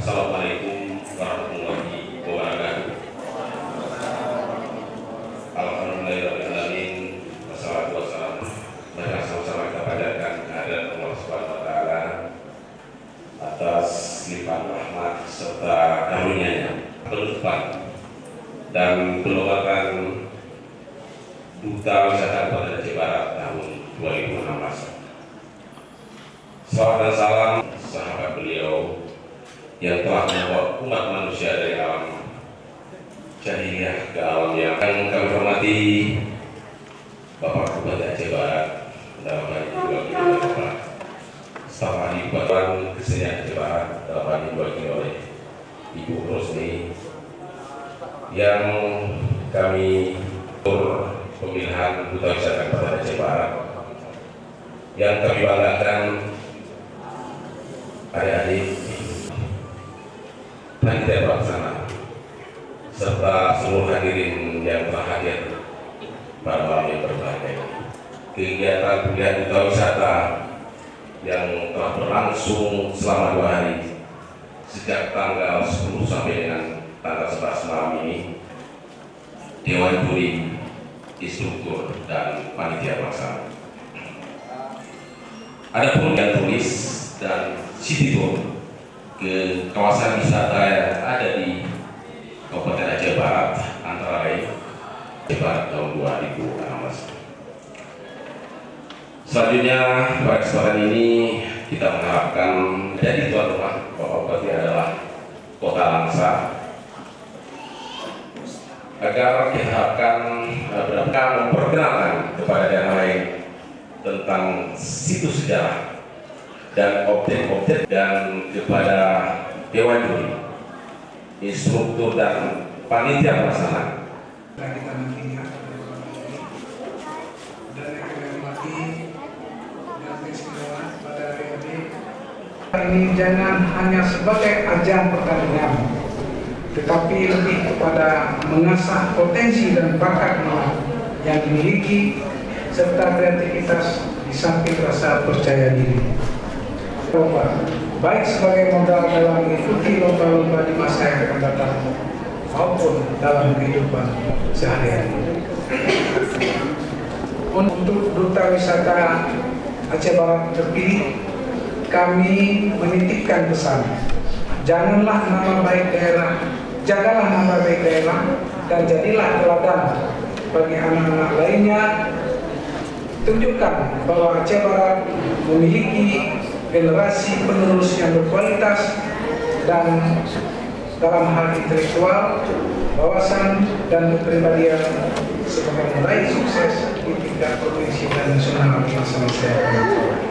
Assalamualaikum warahmatullahi wabarakatuh. Alhamdulillahirrahmanirrahim. Wassalatu wassalamu ala sama-sama kita panjatkan kehadirat Allah Subhanahu wa taala atas limpahan rahmat serta karunia-Nya, penutupan dan penobatan Duta Wisata Kabupaten Aceh Barat tahun 2016. Salam dan salam sahabat beliau yang telah membawa umat manusia dari alam jahiliyah ke alam yang kami hormati Bapak Bupati Aceh Barat, dalam hal ini diwakili oleh Bapak Staf Ahli Bupati Kesenian Aceh Barat, dalam hal ini diwakili oleh Ibu Rosni, yang kami pemilihan Duta Wisata Kabupaten Aceh Barat, yang kami banggakan adik-adik panitia pelaksana serta seluruh hadirin yang telah hadir pada malam yang berbahagia ini. Kegiatan kuliah Duta Wisata yang telah berlangsung selama 2 hari sejak tanggal 10 sampai dengan tanggal 11 malam ini, Dewan Juri, instruktur dan panitia pelaksana. Ada pun yang tulis dan city tour ke kawasan wisata yang ada di Kabupaten Aceh Barat, antara lain Aceh Barat tahun 2016. Selanjutnya pada kesempatan ini kita mengharapkan jadi tuan rumah Bapak Bupati adalah Kota Langsa, agar kita harapkan benar-benar memperkenalkan kepada daerah lain tentang situs sejarah dan objek-objek, dan kepada Dewan Juri, instruktur dan panitia pelaksana. Kita nantinya dan yang kami hormati dan kesemuanya pada hari ini jangan hanya sebagai ajang pertandingan, tetapi lebih kepada mengasah potensi dan bakat yang dimiliki serta kreativitas di samping rasa percaya diri. Baik sebagai modal dalam mengikuti lomba-lomba di masa yang akan datang maupun dalam kehidupan sehari-hari. Untuk Duta Wisata Aceh Barat terpilih, kami menitipkan pesan: janganlah nama baik daerah, jagalah nama baik daerah, dan jadilah teladan bagi anak-anak lainnya. Tunjukkan bahwa Aceh Barat memiliki generasi penerus yang berkualitas dan dalam hal intelektual, wawasan, dan kepribadian sebagai meraih sukses di tingkat provinsi dan nasional di masa-masa yang akan datang.